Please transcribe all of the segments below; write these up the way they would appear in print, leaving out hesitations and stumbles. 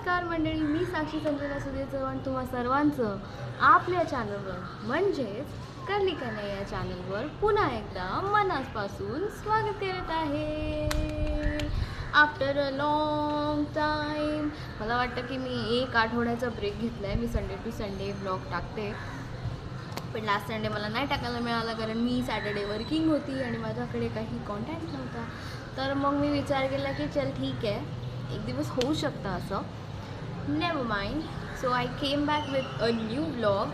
नमस्कार मंडळी, मी साक्षी संजना सुधीर चव्हाण तुम्हा सर्वांचं आपल्या चॅनलवर म्हणजेच कर्ली कन्हैया या चॅनलवर पुन्हा एकदा मनापासून स्वागत करत आहे. आफ्टर अ लॉंग टाईम मला वाटतं की मी 1 आठवड्याचा ब्रेक घेतला आहे. मी संडे टू संडे ब्लॉग टाकते, पण लास्ट संडे मला नाही टाकायला मिळाला कारण मी सॅटर्डे वर्किंग होती आणि माझ्याकडे काही कॉन्टॅक्ट नव्हता. तर मग मी विचार केला की चल ठीक आहे, एक दिवस होऊ शकतं असं. Never mind. So I came back with a new blog.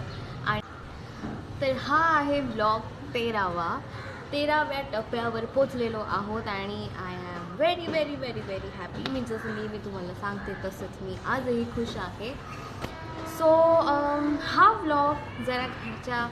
आणि तर हा आहे ब्लॉग 13व्या टप्प्यावर पोचलेलो आहोत आणि I am very very very very happy. मी जसं मी तुम्हाला सांगते तसंच मी आजही खुश आहे. सो हा ब्लॉग जरा घरच्या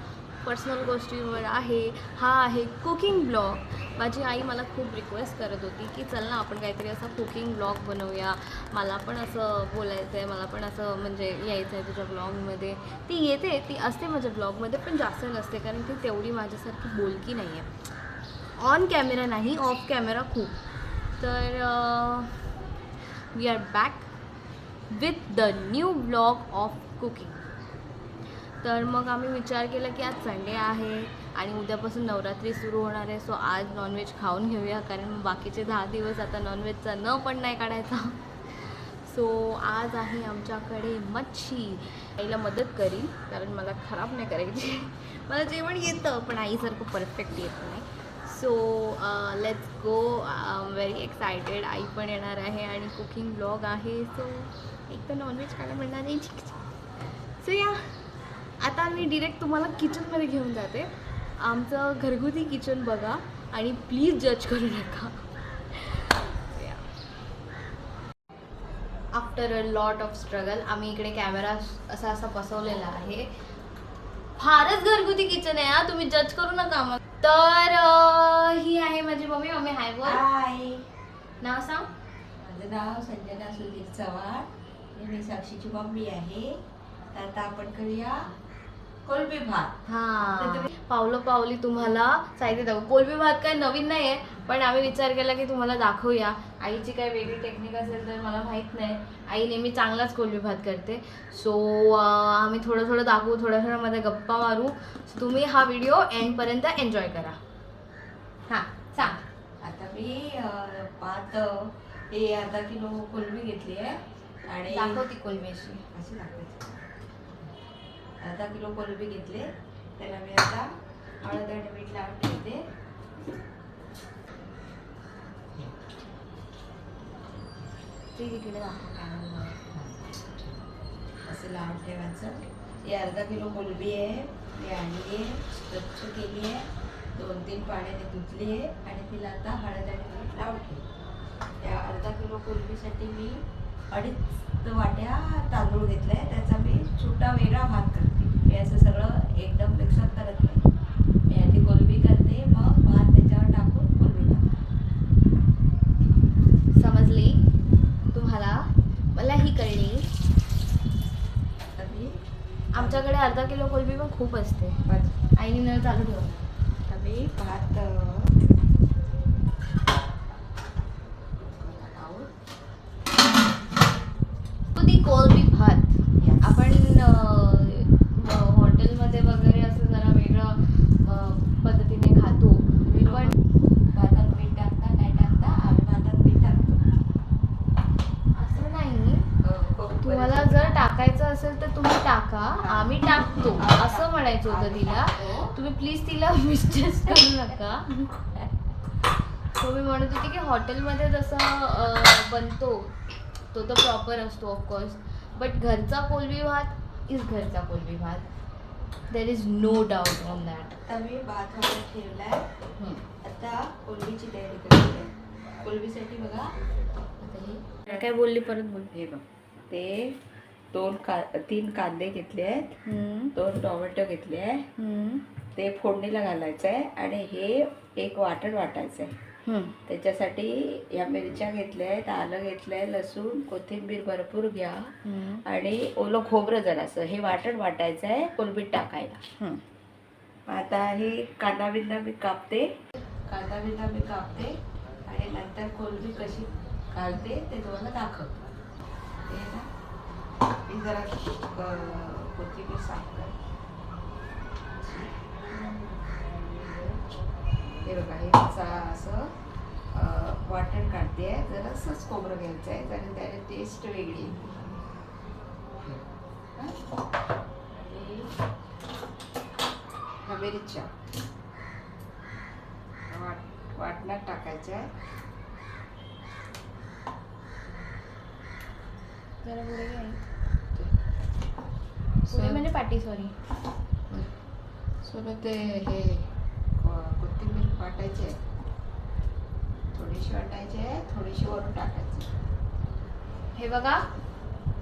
पर्सनल गोष्टींवर आहे. हा आहे कुकिंग ब्लॉग. माझी आई मला खूप रिक्वेस्ट करत होती की चल ना आपण काहीतरी असं कुकिंग ब्लॉग बनवूया, मला पण असं बोलायचं आहे, मला पण असं म्हणजे यायचं आहे तुझ्या ब्लॉगमध्ये. ती येते, ती असते माझ्या ब्लॉगमध्ये, पण जास्त नसते कारण ती तेवढी माझ्यासारखी बोलकी नाही आहे. ऑन कॅमेरा नाही, ऑफ कॅमेरा खूप. तर we are back with the new blog of cooking. तर मग आम्ही विचार केला की आज संडे आहे आणि उद्यापासून नवरात्री सुरू होणार आहे. सो आज नॉनव्हेज खाऊन घेऊया कारण बाकीचे 10 दिवस आता नॉनव्हेजचा न पण नाही काढायचा. सो आज आहे आमच्याकडे मच्छी. आईला मदत करीन कारण मला खराब नाही करायची. मला जेवण येतं पण आईसारखं परफेक्ट येत नाही. So let's go. I am very excited. आई पण येणार आहे आणि कुकिंग ब्लॉग आहे. सो एक तर नॉनव्हेज खायला मिळणार नाही. सो या आता मी डिरेक्ट तुम्हाला किचनमध्ये घेऊन जाते. आमचं घरगुती किचन बघा आणि प्लीज जज करू नका. After a lot of struggle आम्ही इकडे कॅमेरा असा बसवलेला आहे. फारच घरगुती किचन आहे हा, तुम्ही जज करू नका मग. तर ही आहे माझी मम्मी. मम्मी हाय बोल. हाय, नाव सांग. माझं नाव संजना सुधीर चव्हाण. मी साक्षीची मम्मी आहे. तर आता आपण करूया कोलंबी भात. हां, पावली तुम्हाला साहित्य दाखवू. कोलंबी भात काय नवीन नाही आहे, पण आम्ही विचार केला की तुम्हाला दाखवूया. आईची काय वेगळी टेक्निक असेल तर मला माहीत नाही. आई नेहमी चांगलाच कोलंबी भात करते. सो आम्ही थोडं दाखवू, थोड्या मध्ये गप्पा मारू. सो तुम्ही हा व्हिडिओ एंडपर्यंत एन्जॉय करा. हां सांग. आता मी भात हे अर्धा किलो कोलंबी घेतली आहे आणि दाखवती कोलंबी अशी. अशी दाखवायची. अर्धा किलो कोलंबी घेतले, त्याला मी आता हळद आणि मीठ लावून ठेवते. तिकडे दाखव. असं लावून ठेवायचं. हे अर्धा किलो कोलंबी आहे, मी आणली आहे, स्वच्छ केली आहे, 2-3 पाण्याने धुतली आहे आणि तिला आता हळद आणि मीठ लावून ठेवते. त्या अर्धा किलो कोलंबीसाठी मी 2.5 वाट्या तांदूळ घेतले आहे. त्याचा मी छोटा वेगळा भात करते. मी असं सगळं एकदम मिक्सअप करत नाही. मी आधी कोलंबी करते, मग भात त्याच्यावर टाकून कोलंबी टाकते. समजली तुम्हाला? मलाही कळली. आमच्याकडे अर्धा किलो कोलंबी पण खूप असते. आईने नळ चालू ठेवला. आम्ही भात कोलंबी भात आपण हॉटेलमध्ये वगैरे असं जरा वेगळं पद्धतीने खातो. पण भातात मीठ टाकता नाही टाकता, आम्ही भातात मीठ टाकतो. असं नाही. तुम्हाला जर टाकायचं असेल तर तुम्ही टाका, आम्ही टाकतो असं म्हणायचं होतं तिला. तुम्ही प्लीज तिला मिस्टेक करू नका. तो मी म्हणत होती की हॉटेलमध्ये जसं बनतो तो तर प्रॉपर असतो ऑफकोर्स, बट घरचा कोलंबी भात इज घरचा कोलंबी भात. There is no doubt on that. आता मी भात वगैरे ठेवलाय. आता कोलंबीची तयारी करते. कोलंबीसाठी बघा आता हे काय बोलली परत बोल. हे बघ, ते 3 कांदे घेतले आहेत, 2 टोमॅटो घेतले आहे, ते फोडणीला घालायचं आहे आणि हे 1 वाटण वाटायचं आहे. त्याच्यासाठी ह्या मिरच्या घेतल्या आहेत, आलं घेतलं आहे, लसूण कोथिंबीर भरपूर घ्या आणि ओलं खोबरं जरासं. हे वाटण वाटायचं आहे कोलंबीत टाकायला. आता हे कांदा बिंदा मी कापते आणि नंतर कोलंबी कशी घालते ते तुम्हाला दाखवतो. हे ना ती जरा कोथिंबीर साफ कर. हे बघा हे असं वाटण काढते आहे. जरासंच खोबरं घ्यायचं आहे कारण त्याने टेस्ट वेगळी येते. आणि ह्या मिरच्या वाटणात टाकायच्या आहे. जरा पुढे घे. पुढे म्हणजे पाटी, सॉरी. सोबत ते हे कोथिंबीर वाटायची आहे. थोडीशी वाटायची आहे, थोडीशी वरून टाकायची. हे बघा,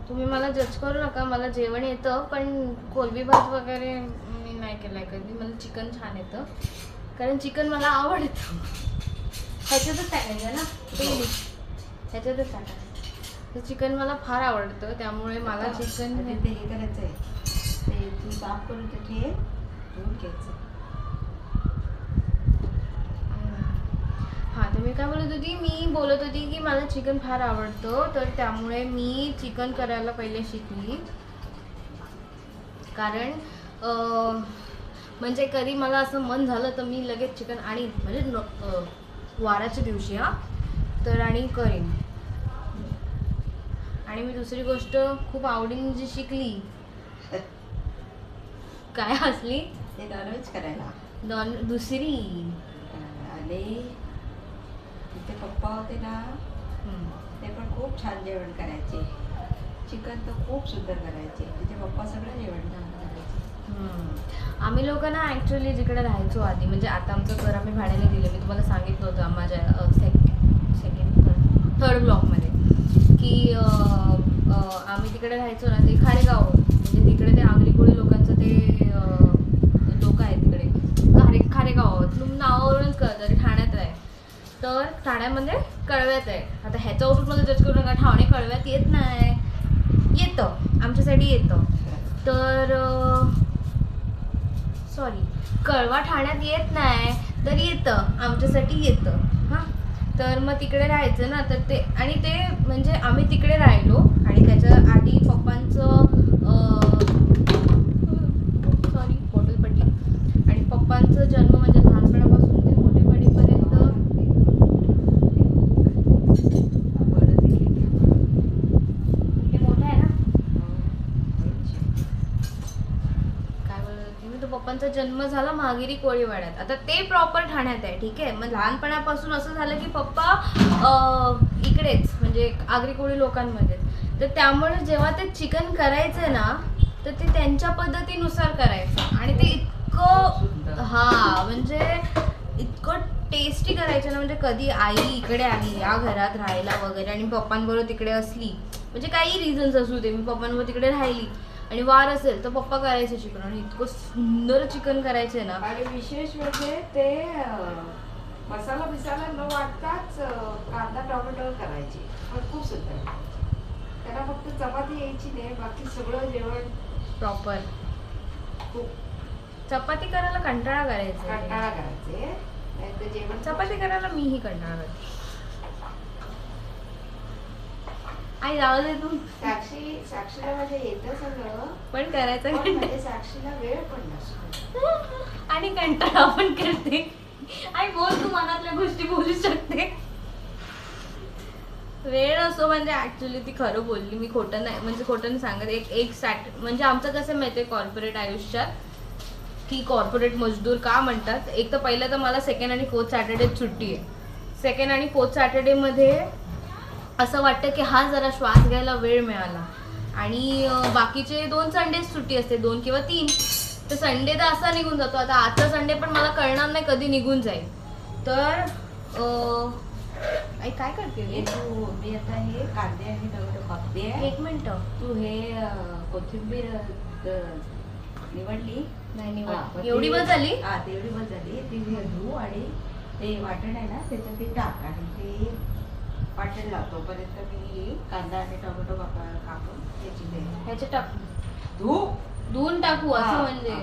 तुम्ही मला जज करू नका, मला जेवण येतं पण कोलबी भात वगैरे मी नाही केलाय कधी. मला चिकन छान येतं कारण चिकन मला आवडतं. ह्याच्यातच टाकायचं ना तेल, ह्याच्यातच टाकायचं. तर चिकन मला फार आवडतं त्यामुळे मला चिकन ते हे करायचं आहे. ते तू साफ करून ते ठेव, धुवून घ्यायचं. हां, तर मी काय बोलत होती, मी बोलत होती की मला चिकन फार आवडतं, तर त्यामुळे मी चिकन करायला पहिले शिकली. कारण म्हणजे कधी मला असं मन झालं तर मी लगेच चिकन आणि म्हणजे वाराच्या दिवशी तर आणि करेन. आणि मी दुसरी गोष्ट खूप आवडीने जी शिकली, काय हसली? ते नॉनव्हेज करायला. दुसरी आणि तिथे पप्पा होते ना, ते पण खूप छान जेवण करायचे. चिकन तर खूप सुंदर करायचे. तिथे पप्पा सगळं जेवण छान करायचे. आम्ही लोक ना ॲक्च्युली जिकडे राहायचो आधी, म्हणजे आता आमचं घर आम्ही भाड्याने दिलं. मी तुम्हाला सांगितलं होतं माझ्या थर्ड ब्लॉकमध्ये की आम्ही तिकडे राहायचो ना, ते खारेगाव, म्हणजे तिकडे ते आगरी कोळी लोकांचं ते लोक आहेत तिकडे. खारेगाव नावावरूनच कळतं, ते ठाण्यात आहे. तर ठाण्यामध्ये कळव्यात आहे. आता ह्याच्यावरून मला जज करू नका, ठाणे कळव्यात येत नाही, येतं आमच्यासाठी येतं. तर सॉरी, कळवा ठाण्यात येत नाही तर येतं आमच्यासाठी येतं. हां, तर मग तिकडे राहायचं ना, तर ते आणि ते म्हणजे आम्ही तिकडे राहिलो. आणि त्याच्या आधी पप्पांचं सॉरी बॉटल पडली. आणि पप्पांचं जन्म म्हणजे लहानपणापासून ते मोठेपणीपर्यंत हे मोठं आहे ना. काय बोलत मी, तो पप्पांचा जन्म झाला महागिरी कोळीवाड्यात. आता ते प्रॉपर ठाण्यात आहे, ठीक आहे. मग लहानपणापासून असं झालं की पप्पा इकडेच म्हणजे आगरी कोळी लोकांमध्ये. तर त्यामुळे जेव्हा ते चिकन करायचं ना, तर ते त्यांच्या पद्धतीनुसार करायचं. आणि ते इतकं म्हणजे इतकं टेस्टी करायचं ना. म्हणजे कधी आई इकडे आली या घरात राहायला वगैरे आणि पप्पांबरोबर तिकडे असली, म्हणजे काही रिझन्स असू दे, मी पप्पांबरोबर तिकडे राहिली आणि वार असेल तर पप्पा करायचे चिकन. आणि इतकं सुंदर चिकन करायचे ना. आणि विशेष म्हणजे ते मसाला बिसाला न वाटताच कांदा टोमॅटो करायचे. पण खूप सुंदर. त्यांना फक्त चपाती यायची नाही, बाकी सगळं जेवण प्रॉपर. खूप चपाती करायला कंटाळा करायचा. कंटाळा करायचे. नाही तर जेवण चपाती करायला मीही कंटाळा करते. आई जाऊ दे तू. साक्षीला म्हणजे येतं सगळं, पण करायचं पण म्हणजे साक्षीला वेळ पण नसतो. आणि कंटाळा पण करते. आई बोल, तू मनातल्या गोष्टी बोलू शकते. वेळ असो म्हणजे ऍक्च्युली ती खरं बोलली, मी खोटं नाही, म्हणजे खोटं नाही सांगत. एक म्हणजे आमचं कसं माहितीये कॉर्पोरेट आयुष्यात, की कॉर्पोरेट मजदूर का म्हणतात. एक तर पहिलं तर मला सेकंड आणि फोर्थ सॅटर्डे सुट्टी आहे. सेकंड आणि फोर्थ सॅटर्डेमध्ये असं वाटतं की हा जरा श्वास घ्यायला वेळ मिळाला. आणि बाकीचे 2 संडेज सुट्टी असते, 2 किंवा 3. तर संडे तर असा निघून जातो. आता आजचा संडे पण मला कळणार नाही कधी निघून जाईल. तर आई काय करते रे? मी आता हे कांदे आणि टोमॅटो कापते आहे. 1 मिनिटं. तू हे कोथिंबीर निवडली नाही हा, निवड. मग एवढी ती- बस झाली. हा, तेवढी बस झाली. ती धू आणि ते वाटण आहे ना त्याच्यात ते टाक आणि ते वाटण लावतो. पर्यंत मी कांदा आणि टोमॅटो कापून त्याची दे. ह्याचे टाकू, धू धुवून टाकू असं हा, म्हणजे.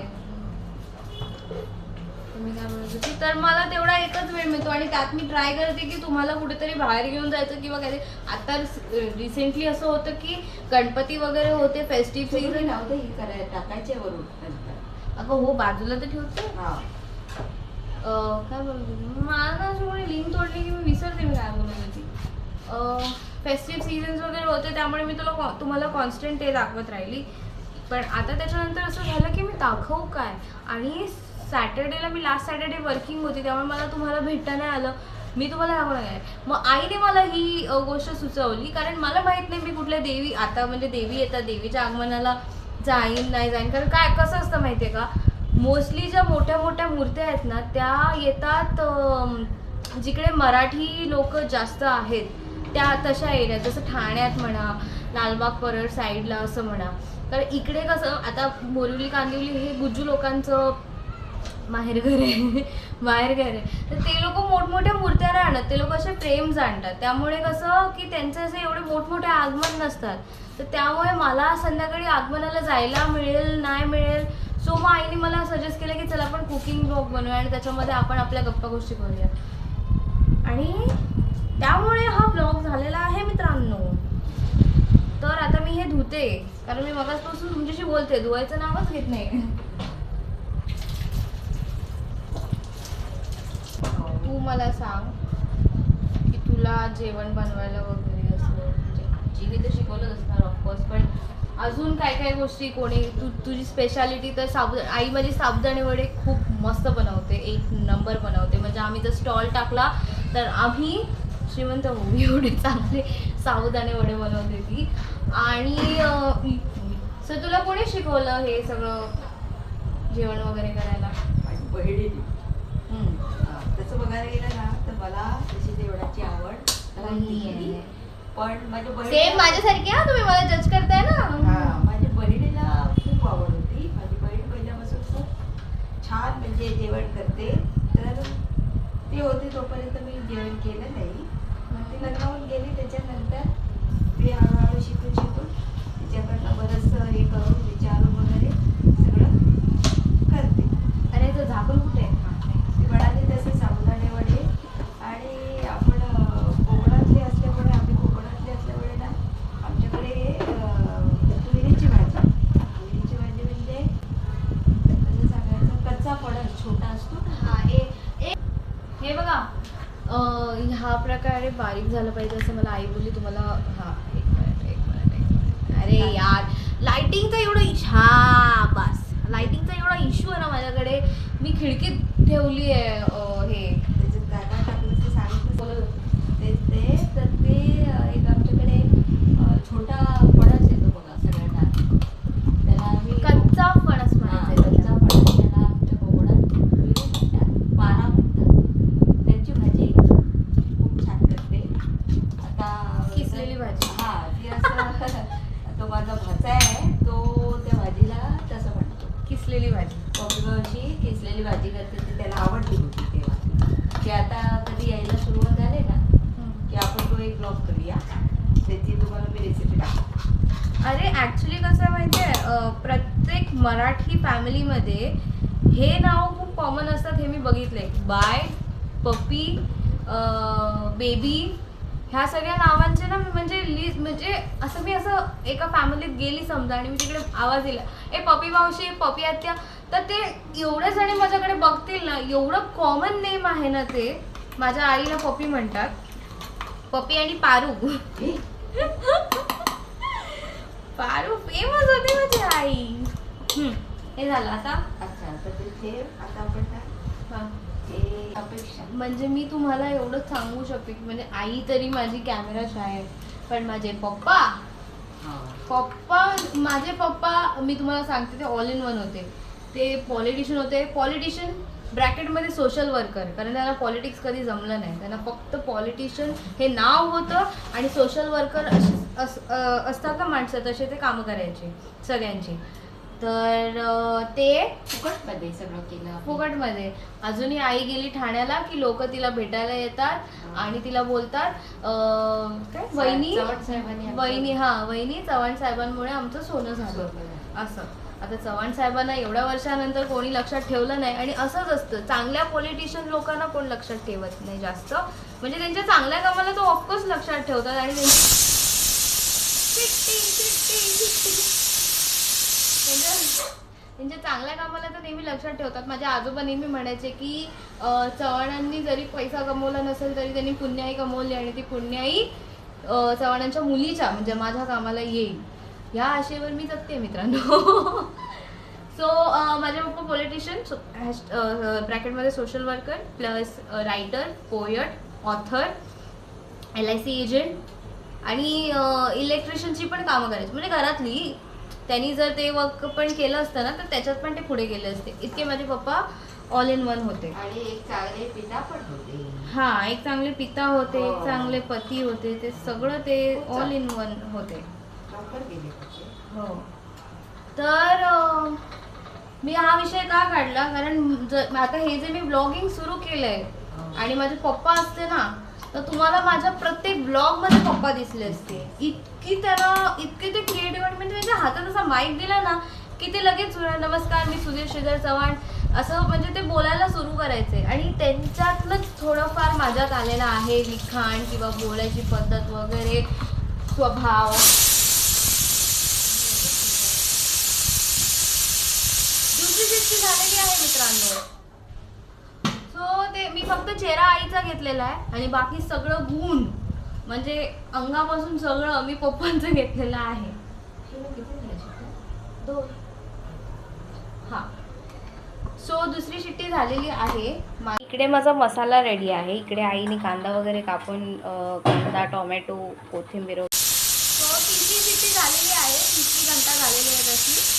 तुम्ही काय म्हणत होती? तर मला तेवढा एकच वेळ मिळतो आणि त्यात मी ट्राय करते की तुम्हाला कुठेतरी बाहेर घेऊन जायचं किंवा काय. आता रिसेंटली असं होतं की गणपती वगैरे होते, फेस्टिव्ह सीझन. नव्हतं ही करायला टाकायचे वरून नंतर. अगं हो, बाजूला तर ठेवते. हा काय बोलते मला ना अशी कोणी लिंक तोडली की मी विसरते मी काय बोलत होती. फेस्टिव्ह सीझन्स वगैरे होते त्यामुळे मी तुम्हाला कॉन्स्टंट ते दाखवत राहिली. पण आता त्याच्यानंतर असं झालं की मी दाखवू काय. आणि सॅटर्डेला मी लास्ट सॅटर्डे वर्किंग होती त्यामुळे मला तुम्हाला भेटता नाही आलं. मी तुम्हाला दाखवणार आहे. मग आईने मला ही गोष्ट सुचवली कारण मला माहीत नाही मी कुठल्या देवी, आता म्हणजे देवी येतात, देवीच्या आगमनाला जाईन नाही जाईन. कारण काय कसं असतं माहिती आहे का, मोस्टली ज्या मोठ्या मोठ्या मूर्त्या आहेत ना त्या येतात जिकडे मराठी लोक जास्त आहेत त्या तशा एरियात, जसं ठाण्यात म्हणा, लालबाग परळ साईडला असं म्हणा. तर इकडे कसं आता बोरिवली कांदिवली हे गुज्जू लोकांचं माहेरघर आहे माहेरघर आहे. तर ते लोक मोठमोठ्या मूर्त्या नाही आणत, ते लोक असे फ्रेम जाणतात. त्यामुळे कसं की त्यांचे असे एवढे मोठमोठे आगमन नसतात. तर त्यामुळे मला संध्याकाळी आगमनाला जायला मिळेल नाही मिळेल. सो मग आईने मला सजेस्ट केलं की चला आपण कुकिंग ब्लॉग बनवूया आणि त्याच्यामध्ये आपण आपल्या गप्पा गोष्टी करूया. आणि त्यामुळे हा ब्लॉग झालेला आहे मित्रांनो. तर आता मी हे धुते कारण मी मगाचपासून तुमच्याशी बोलते, धुवायचं नावच घेत नाही. तू मला सांग की तुला जेवण बनवायला वगैरे असं म्हणजे आजीने तर शिकवलंच असणार ऑफकोर्स, पण अजून काय काय गोष्टी कोणी तुझी स्पेशालिटी तर आई माझी साबुदाणे वडे खूप मस्त बनवते, एक नंबर बनवते. म्हणजे आम्ही जर स्टॉल टाकला तर आम्ही श्रीमंत होऊ एवढे चांगले साबुदाणे वडे बनवते ती. आणि सर तुला कोणी शिकवलं हे सगळं जेवण वगैरे करायला? माझी बहिणीने. तसं बघायला गेलं ना तर मला तशी जेवणाची आवड नव्हती. पण माझ्या सेम बहिणी माझ्यासारखी. हा तुम्ही मला जज करताय ना. माझ्या बहिणीला खूप आवड होती. माझी बहीण पहिल्यापासून खूप छान म्हणजे जेवण करते. तर ती होती तोपर्यंत मी जेवण केलं नाही. मग ती लग्नावरून गेली त्याच्यानंतर मी हळूहळू शिकून तिच्याकडनं बरंचसं हे करून विचारून वगैरे सगळं करते. अरे तो झाकून कुठे आहे? ती म्हणाली तसे साबुदाणे वडे. आणि आपण कोकणातले असल्यामुळे आम्ही कोकणातले असल्यामुळे ना आमच्याकडे तुरीची भाजी. तुरीची भाजी म्हणजे कसं सांगायचं, कच्चा फणस छोटा असतो ना. हा हे बघा ह्या प्रकारे बारीक झालं पाहिजे असं मला आई बोलली. तुम्हाला हा एक मिनिट. अरे यार लाइटिंगचा एवढा हा बस लाइटिंगचा एवढा इश्यू आहे ना माझ्याकडे. मी खिडकीत ठेवली आहे हे त्याच्यात काय काय टाकलं ते सांगितलं बोलत होते. ते तर ते एक आमच्याकडे छोटा फणस येतो बघा सगळ्यांना. त्याला आम्ही कच्चा फणस म्हणायचा. कच्चा फणस त्याला आमच्या कोकणात तुरी म्हणतात, पारा म्हणतात. त्याची भाजी खूप छान करते. आता किसलेली भाजी. हा ती असं तो माझा भाचा आहे तो त्या भाजीला तसं म्हणतो किसलेली भाजी. अशी किसलेली भाजी करते. ती त्याला आवडली होती तेव्हा. की आता कधी यायला सुरुवात झाली ना की आपण तो एक ब्लॉग करूया, त्याची तुम्हाला मी रेसिपी टाकते. अरे ॲक्च्युली कसं आहे माहिती आहे, प्रत्येक मराठी फॅमिलीमध्ये हे नाव खूप कॉमन असतात हे मी बघितले. बाय, पप्पी, बेबी ह्या सगळ्या नावांचे ना म्हणजे लिस्ट म्हणजे असं मी असं एका फॅमिलीत गेली समजा आणि मी तिकडे आवाज दिला ए पपी मावशी, पपी आत्या, तर ते एवढे जणी माझ्याकडे बघतील ना. एवढं कॉमन नेम आहे ना ते. माझ्या आईला पपी म्हणतात, पपी आणि पारू. पारू फेमस होती माझी आई. हे झालं आता. अच्छा तर ते आता आपण काय हां हे अपेक्षा म्हणजे मी तुम्हाला एवढंच सांगू शकते की म्हणजे आई तरी माझी कॅमेराच आहे, पण माझे पप्पा माझे पप्पा मी तुम्हाला सांगते ते ऑल इन वन होते. ते पॉलिटिशियन होते. पॉलिटिशियन ब्रॅकेटमध्ये सोशल वर्कर, कारण त्यांना पॉलिटिक्स कधी जमलं नाही. त्यांना फक्त पॉलिटिशियन हे नाव होतं आणि सोशल वर्कर असे असतात ना माणसं, तसे ते कामं करायचे सगळ्यांची. तर ते फुकटमध्ये सगळं केलं फुकटमध्ये. अजूनही आई गेली ठाण्याला की लोक तिला भेटायला येतात आणि तिला बोलतात काय वहिनी चव्हाण साहेबांनी वहिनी चव्हाण साहेबांमुळे आमचं सोनं झालं असं. आता चव्हाण साहेबांना एवढ्या वर्षानंतर कोणी लक्षात ठेवलं नाही आणि असंच असतं, चांगल्या पॉलिटिशियन लोकांना कोण लक्षात ठेवत नाही जास्त, म्हणजे त्यांच्या चांगल्या कामाला तो ऑफकोर्स लक्षात ठेवतात आणि त्यांच्या चांगल्या कामाला तर नेहमी लक्षात ठेवतात. माझे आजोबा नेहमी म्हणायचे की चव्हाणांनी जरी पैसा कमवला नसेल तरी त्यांनी पुण्याई कमवली आणि ती पुण्याई चव्हाणांच्या मुलीच्या म्हणजे माझ्या कामाला येईल, ह्या आशेवर मी जगते मित्रांनो. सो माझे पप्पा पॉलिटिशियन ब्रॅकेटमध्ये social worker plus writer, poet, author, LIC agent आणि इलेक्ट्रिशियनची पण कामं करायची, म्हणजे घरातली. त्यांनी जर ते वर्क पण केलं असतं ना तर त्याच्यात पण ते पुढे गेले असते, इतके माझे पप्पा ऑल इन वन होते. आणि एक चांगले पिता पण होते. हा, एक चांगले पिता होते, एक चांगले पती होते, ते सगळं ते ऑल इन वन होते. हो. तर मी हा विषय का काढला, कारण आता हे जे मी ब्लॉगिंग सुरू केलंय आणि माझे पप्पा असते ना तर तुम्हाला माझ्या प्रत्येक ब्लॉग मध्ये पप्पा दिसले असते. इतके ते क्रिएटिव्ह, म्हणजे त्यांच्या हातात असा माईक दिला ना की ते लगेच नमस्कार मी सुधीर श्रीधर चव्हाण असं म्हणजे ते बोलायला सुरू करायचे. आणि त्यांच्यातलंच थोडंफार माझ्यात आलेलं आहे, लिखाण किंवा बोलायची पद्धत वगैरे, स्वभाव. दुसरी शिष्टी झालेली आहे मित्रांनो. सो ते मी फक्त चेहरा आईचा घेतलेला आहे आणि बाकी सगळं गुण म्हणजे अंगापासून सगळं मी पप्पांचं घेतलेलं आहे. हा. सो दुसरी शिट्टी झालेली आहे. इकडे माझा मसाला रेडी आहे. इकडे आईने कांदा वगैरे कापून कांदा, टोमॅटो, कोथिंबीर. सो तिसरी शिट्टी झालेली आहे. तिसरी घंटा झालेली आहे तशी.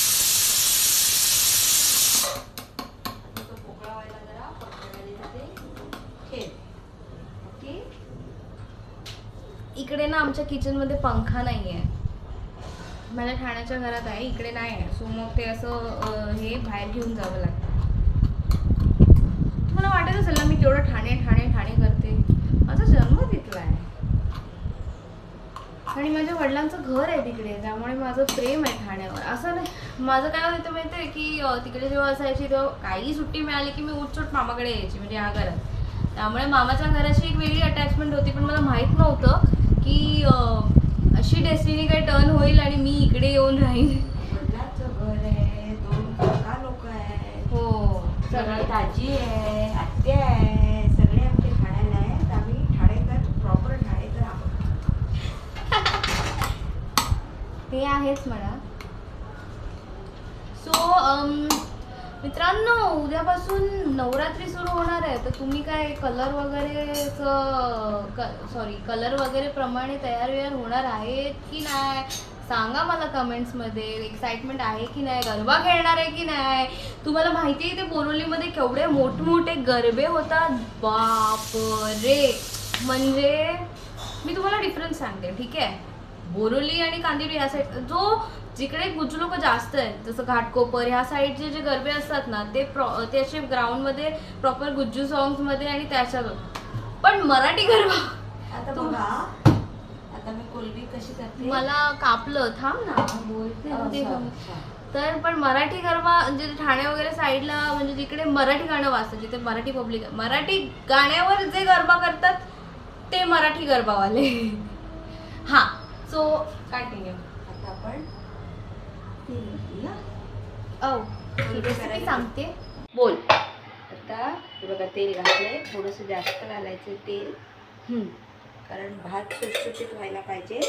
इकडे ना आमच्या किचनमध्ये पंखा नाही आहे. माझ्या ठाण्याच्या घरात आहे, इकडे नाही आहे. सो मग ते असं हे बाहेर घेऊन जावं लागतं. मला वाटत असेल ना मी तेवढं ठाणे करते. माझा जन्म तिथला आहे आणि माझ्या वडिलांचं घर आहे तिकडे, त्यामुळे माझं प्रेम आहे ठाण्यावर. असं नाही, माझं काय होतं माहिती आहे की तिकडे जेव्हा असायची तेव्हा काही सुट्टी मिळाली की मी उठसूट मामाकडे यायची, म्हणजे या घरात. त्यामुळे मामाच्या घराची एक वेगळी अटॅचमेंट होती. पण मला माहीत नव्हतं की अशी डेस्टिनी काही टर्न होईल आणि मी इकडे येऊन राहीन. घर आहे, 2 काका लोक आहेत. हो, सगळं दाजी आहे, आत्या आहे, सगळे आमचे ठाण्याला आहेत. आम्ही ठाणेकर, प्रॉपर ठाणेकर आहोत. ते आहेच म्हणा. सो मित्रांनो, उद्यापासून नवरात्री सुरू होणार आहे, तर तुम्ही काय कलर वगैरे प्रमाणे तयार होणार आहेत की नाही सांगा मला कमेंट्समध्ये. एक्साइटमेंट आहे की नाही, गरबा खेळणार आहे की नाही. तुम्हाला माहिती आहे ते बोरिवलीमध्ये केवढे मोठमोठे गरबे होतात, बाप रे. म्हणजे मी तुम्हाला डिफरन्स सांगते, ठीक आहे. बोरिवली आणि कांदिवली ह्या साईड, जिकडे गुज्जू लोक जास्त आहेत, जसं घाटकोपर ह्या साईडचे जे गरबे असतात ना ते असे ग्राउंडमध्ये प्रॉपर गुज्जू सॉंग्समध्ये आणि त्याच्यात. पण मराठी गरबा आता बघा, आता मी कोलबी कशी करते. मला कापलं, थांब ना बोलते. तर पण मराठी गरबा म्हणजे ठाणे वगैरे साईडला, म्हणजे जिकडे मराठी गाणं वाजतं, जिथे मराठी पब्लिक मराठी गाण्यावर जे गरबा करतात ते मराठी गरबावाले. हा. So continue. आता आपण रेसिपी सांगते, बोल. आता बघा तेल घातलंय, थोडंसं जास्त घालायचं तेल, कारण भात सुटसुटीत व्हायला पाहिजे.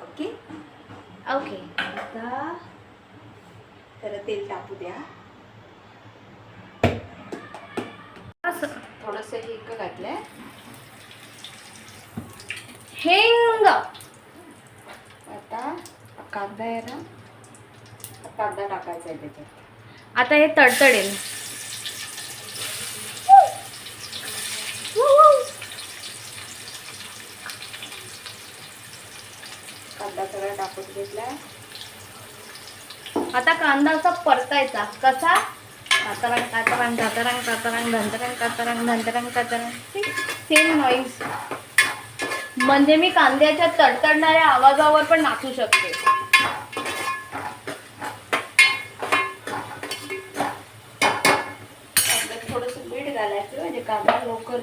Okay okay. आता तर तेल टाकू द्या. थोडंसं हिंग घातलंय, हिंग. आता कांदा आहे ना, कांदा टाकायचा आहे त्याच्यात. आता हे तडतडेल. कांदा सगळा टाकून घेतलाय. आता कांदा असा परतायचा कसा, कातरंग कातरंग कातरंग कातरंग धंतरंग कातरंग धंतरंग कातरंग, सेम नॉईज. म्हणजे मी कांद्याच्या तडतडणाऱ्या आवाजावर पण नाचू शकते. टाकायचं म्हणजे कांदा लवकर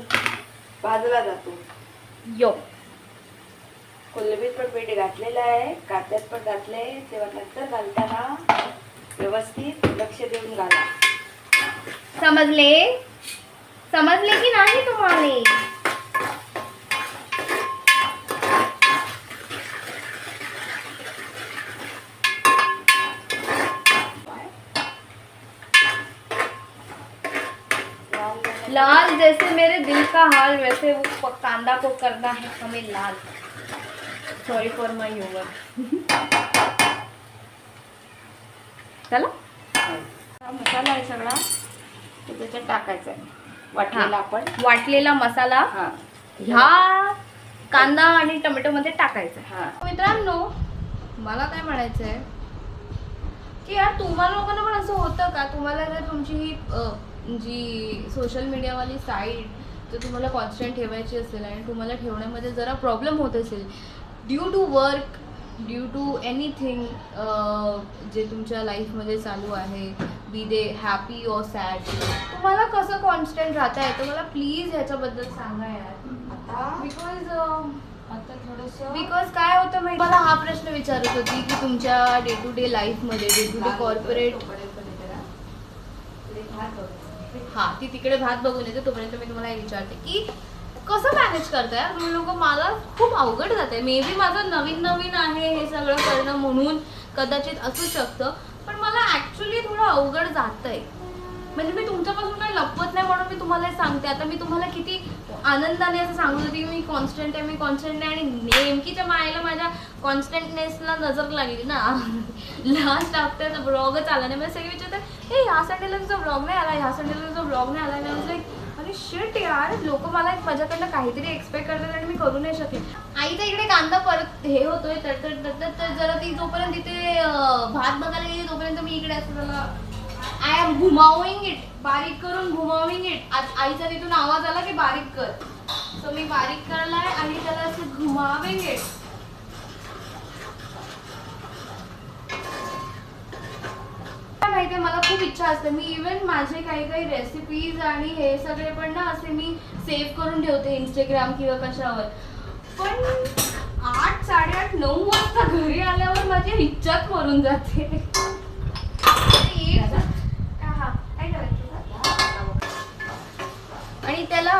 भाजला जातो. यो कोलंबीत पण पीठ घातलेलं आहे, कांद्यात पण घातलंय. तेव्हा नंतर घालताना व्यवस्थित लक्ष देऊन घाला. समजले समजले की नाही तुम्हाला? लाल जैसे मेरे दिल का हाल वैसे वो कांदा को करना है हमें लाल. Sorry for my humour. चला हा मसाला आहे सगळा तो त्याच्यात टाकायचा आहे वाटलेला आपण. वाटलेला मसाला हा ह्या कांदा आणि टोमॅटो मध्ये टाकायचा. हा मित्रांनो मला काय म्हणायचंय की यार तुम्हाला लोकांना पण असं होतं का? तुम्हाला जर तुमची ही जी सोशल मीडियावाली साईट जर तुम्हाला कॉन्स्टंट ठेवायची असेल आणि तुम्हाला ठेवण्यामध्ये जरा प्रॉब्लेम होत असेल due to work, due to anything जे तुमच्या लाईफमध्ये चालू आहे, be they happy or sad, तुम्हाला कसं कॉन्स्टंट राहता येतं मला प्लीज ह्याच्याबद्दल सांगा यार. बिकॉज काय होतं माहिती मला हा प्रश्न विचारत होती की तुमच्या डे टू डे लाईफमध्ये डे टू डे कॉर्पोरेट हा ती तिकडे भात बघून येते तोपर्यंत मी तुम्हाला हे विचारते की कसं मॅनेज करताय तुम्ही लोक? मला खूप अवघड जाते. मे बी माझं नवीन नवीन आहे हे सगळं करणं म्हणून कदाचित असू शकतं, पण मला ऍक्च्युली थोडं अवघड जातंय. म्हणजे मी तुमच्यापासून काही लपवत नाही म्हणून मी तुम्हाला हे सांगते. आता मी तुम्हाला किती आनंदाने असं सांगत होती की मी कॉन्स्टंट आहे आणि नेमकीच्या मायला माझ्या कॉन्स्टंटनेसला नजर लागली ना. लास्ट हफ्त्याचा ब्लॉगच आला नाही. मला सगळे विचारतात हे ह्या संडेला तुझा ब्लॉग नाही आला, ह्या संडेला तुझा ब्लॉग नाही आला. नाही लाईक अरे शिट यार, लोक मला माझ्याकडनं काहीतरी एक्सपेक्ट करतात आणि मी करू नाही शकले. आईचा इकडे कांदा परत हे होतोय तर जरा ती जोपर्यंत तिथे भात बघायला गेली तोपर्यंत मी इकडे असं त्याला आय एम घुमाविंग इट, बारीक करून घुमाविंग इट. आज आईचा तिथून आवाज आला की बारीक कर, सो मी बारीक करलाय आणि त्याला असं घुमाविंग इट. माहितीये मला खूप इच्छा असते. मी इवन माझे काही काही रेसिपीज आणि हे सगळे पण ना असे मी सेव्ह करून ठेवते इंस्टाग्राम किंवा कशावर. पण 8, 8:30, 9 वाजता घरी आल्यावर माझी इच्छाच मरून जाते. आणि त्याला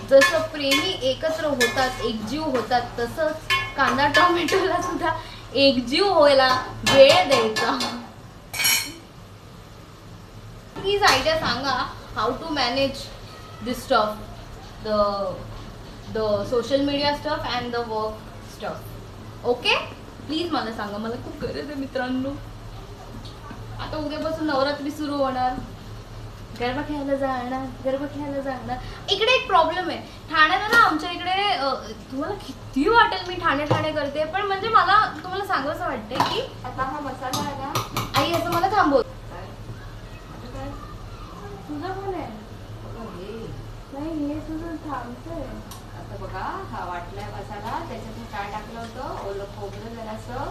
जसं प्रेमी एकत्र होतात, एकजीव होतात, तसंच कांदा टोमॅटोला सुद्धा एकजीव व्हायला वेळ द्यायचा. प्लीज आयडिया सांगा how to manage this stuff, the social media stuff and the work stuff. Okay please मला सांगा, मला खूप गरज आहे मित्रांनो. आता उद्यापासून नवरात्री सुरू होणार, गरबा खेळायला जाणार. इकडे एक प्रॉब्लेम आहे ठाण्याला ना, आमच्या इकडे तुम्हाला किती वाटेल मी ठाणे करते, पण म्हणजे मला तुम्हाला सांगावंसं वाटतंय की आता हा मसाला आहे ना, आई असं मला थांबव. तुझं कोण आहे? नाही हे तुझं थांबतंय. आता बघा हा वाटलाय मसाला, त्याच्यातून काय टाकलं होतं, ओलं खोबरं जरासं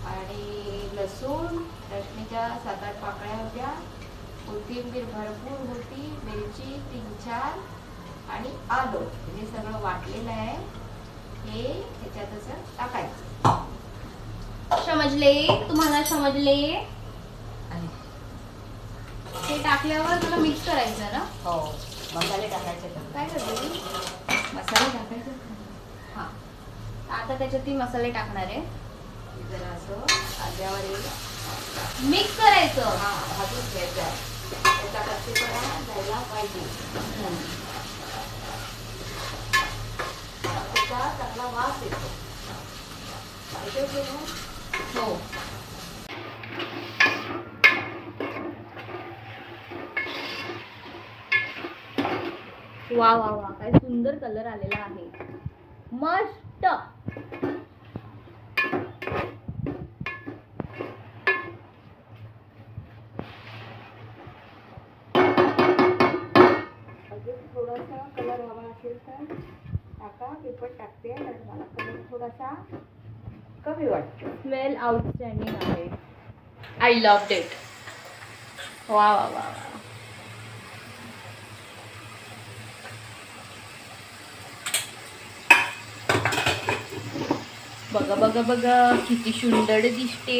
आणि लसूण, लसणीच्या 7-8 पाकळ्या होत्या, कोथिंबीर भरपूर होती, मिरची 3-4 आणि आलं. हे सगळं वाटलेलं आहे, हे ह्याच्यात असं टाकायचं. समजले तुम्हाला? समजले? ते टाकल्यावर तुला मिक्स करायचं ना? हो, मसाले टाकायचे. काय करते? मसाले टाकायचे. हां, आता त्याच्यात ती मसाले टाकणार आहे. जरा असं आल्यावर मिक्स करायचं. हा, भाजून घ्यायचं. त्याचा कच्चेपणा जायला पाहिजे. त्याचा चांगला वास येतो. हो. वा वा वा, काय सुंदर कलर आलेला आहे, मस्त. थोडासा कलर हवा असेल तर टाका. मी पण टाकते कारण मला कलर थोडासा कमी वाटतो. स्मेल आउटस्टँडिंग आहे. I love it. वा वा वा. बघा बघा बघा किती सुंदर दिसते.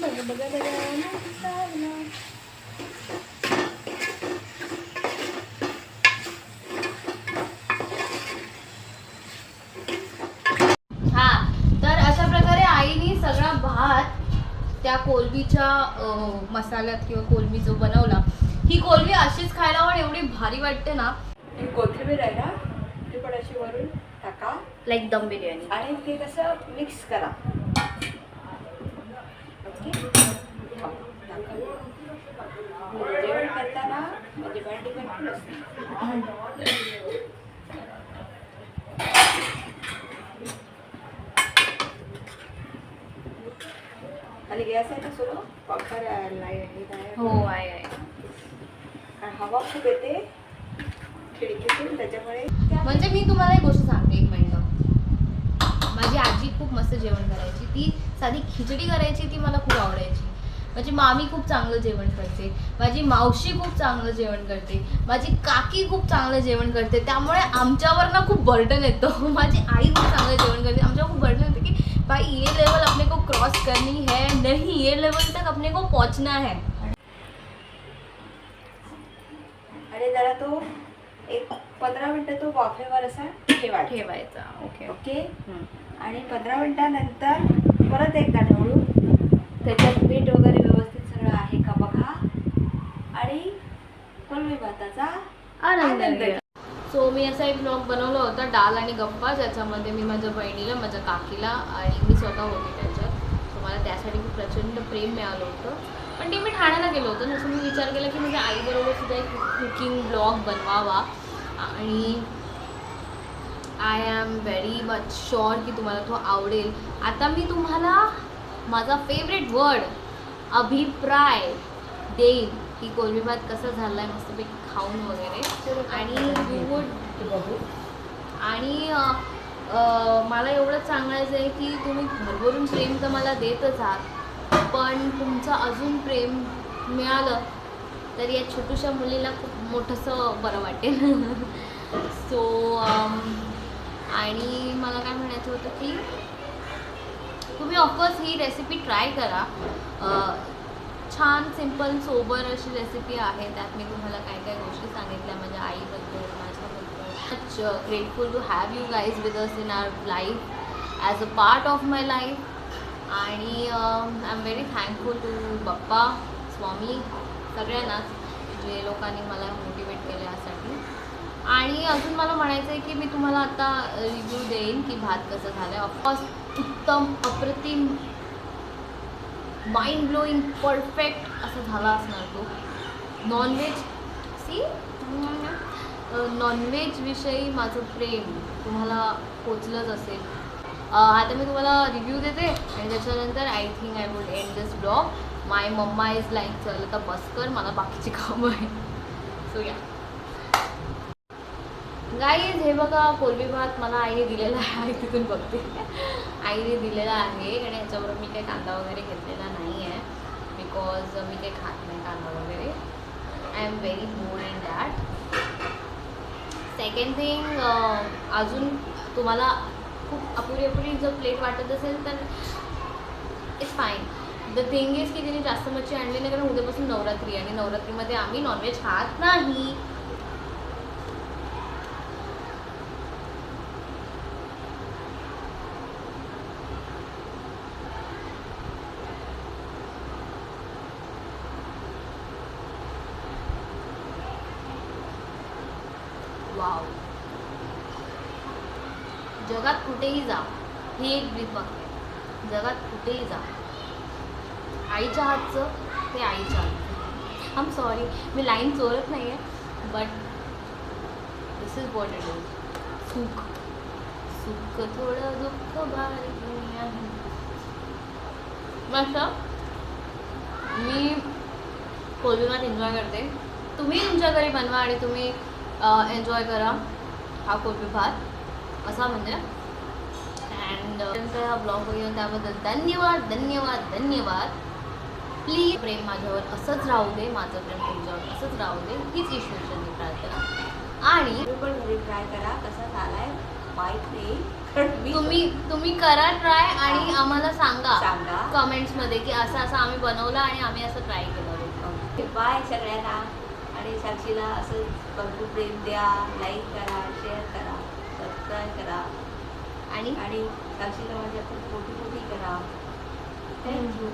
बघा बघा बघा. हा तर अशा प्रकारे आईने सगळा भात त्या कोलबीच्या मसाल्यात किंवा कोलबी जो बनवला, ही कोलबी अशीच खायला पण एवढी भारी वाटते ना. ही कोथिंबीर आहे ना, ती पण अशी वरून टाका लाईक दम बिर्याणी. आणि ते कसं मिक्स करा. ओके, जेवण करताना म्हणजे भांडी पण फुल असते. आणि गॅस आहे ना सुरू पंखा लाईट आहे. हो आहे. कारण हवा खूप येते खिडकीतून, त्याच्यामुळे म्हणजे मी तुम्हाला एक गोष्ट सांगते, एक मिनिट. माझी आजी खूप मस्त जेवण करायची. ती साधी खिचडी करायची, ती मला खूप आवडायची. माझी मामी खूप चांगलं जेवण करते, माझी मावशी खूप चांगलं जेवण करते, माझी काकी खूप चांगलं जेवण करते. त्यामुळे आमच्यावर ना खूप बर्डन येतं. माझी आई खूप चांगलं जेवण करते, आमच्यावर खूप बर्डन येतं की भाई ये लेवल अपने को क्रॉस करनी है, नहीं ये लेवल तक अपने को पहुंचना है. आणि जरा तो एक 15 मिनिटं तो वाफेवर असा ठेवायचा. Okay okay. आणि 15 मिनिटानंतर परत एकदा ढवळून त्याच्यात मीठ वगैरे व्यवस्थित सगळं आहे का बघा आणि कोलमी भाताचा आनंद घ्या. सो मी असा एक ब्लॉग बनवला होता, डाल आणि गप्पा, ज्याच्यामध्ये मी माझ्या बहिणीला, माझ्या काकीला आणि मी स्वतः होते त्याच्यात. सो मला त्यासाठी खूप प्रचंड प्रेम मिळालं होतं. पण ते मी ठाण्याला गेलो होतो ना, सो मी विचार केला की माझ्या आईबरोबर सुद्धा एक कुकिंग ब्लॉग बनवावा. आणि I am very much sure की तुम्हाला तो आवडेल. आता मी तुम्हाला माझा फेवरेट वर्ड अभिप्राय देईन की कोलमी भात कसा झाला आहे मस्तपैकी खाऊन वगैरे. आणि यू वूड बघू. आणि मला एवढंच सांगायचं आहे की तुम्ही भरभरून प्रेम तर मला देतच आहात, पण तुमचं अजून प्रेम मिळालं तर या छोट्याशा मुलीला खूप मोठंसं बरं वाटेल. सो आणि मला काय म्हणायचं होतं की तुम्ही ऑफकोर्स ही रेसिपी ट्राय करा. छान सिम्पल सोबर अशी रेसिपी आहे. त्यात मी तुम्हाला काय काय गोष्टी सांगितल्या माझ्या आईबद्दल, माझ्याबद्दल. Much grateful to have you guys with us in our life as a part of my life. आणि I am very thankful to Bappa, Swami, सगळ्यांनाच जे लोकांनी मला मोटिवेट केलं यासाठी. आणि अजून मला म्हणायचं आहे की मी तुम्हाला आता रिव्ह्यू देईन की भात कसं झालं आहे. ऑफकोर्स उत्तम, अप्रतिम, माइंड ब्लोईंग, परफेक्ट असं झाला असणार तो. नॉनव्हेज नॉनव्हेजविषयी माझं प्रेम तुम्हाला पोचलंच असेल. आता मी तुम्हाला रिव्ह्यू देते आणि त्याच्यानंतर I think I would end this blog. My mumma is like चल आता बस कर, मला बाकीची कामं आहे. सो या गाईज, हे बघा कोलमी भात मला आईने दिलेला आहे. आई तिथून बघते. आईने दिलेला आहे आणि ह्याच्याबरोबर मी काही कांदा वगैरे घेतलेला नाही आहे बिकॉज मी काही खात नाही कांदा वगैरे. I am very board in that. Second thing, अजून तुम्हाला खूप अपुरी जर प्लेट वाटत असेल तर it's fine. The thing is की तिने जास्त मच्छी आणली नाही, कारण उद्यापासून नवरात्री आणि नवरात्रीमध्ये आम्ही नॉनव्हेज खात नाही. वाव, जगात कुठेही जा, ही एक ब्रीफ बघते. जगात कुठेही जा, आईच्या हातचं ते आईच्या हातचं. आम सॉरी, मी लाईन चोरत नाही आहे, but this is what it is. सुख सुख थोडं दुःख भारी आहे. मस्त. मी कोलमी भात एन्जॉय करते. तुम्ही तुमच्या घरी बनवा आणि तुम्ही एन्जॉय करा हा कोलमी भात असा म्हणजे. अँड हा ब्लॉग बघितला त्याबद्दल धन्यवाद धन्यवाद धन्यवाद. प्लीज प्रेम माझ्यावर असंच राहू दे, माझं प्रेम तुमच्यावर असंच राहू दे, हीच ईश्वरचरणी प्रार्थना. आणि तुम्ही पण घरी ट्राय करा, कसा झालाय माहित नाही पण मी तुम्ही करा ट्राय आणि आम्हाला सांगा सांगा. कमेंट्स मध्ये की असं असं आम्ही बनवलं आणि आम्ही असं ट्राय केलं. बाय सगळ्यांना. आणि साक्षीला असं भरपूर प्रेम द्या, लाईक करा, शेअर करा, सबस्क्राईब करा आणि साक्षीला माझ्या खूप मोठी करा. थँक्यू.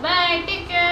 Bye, take care.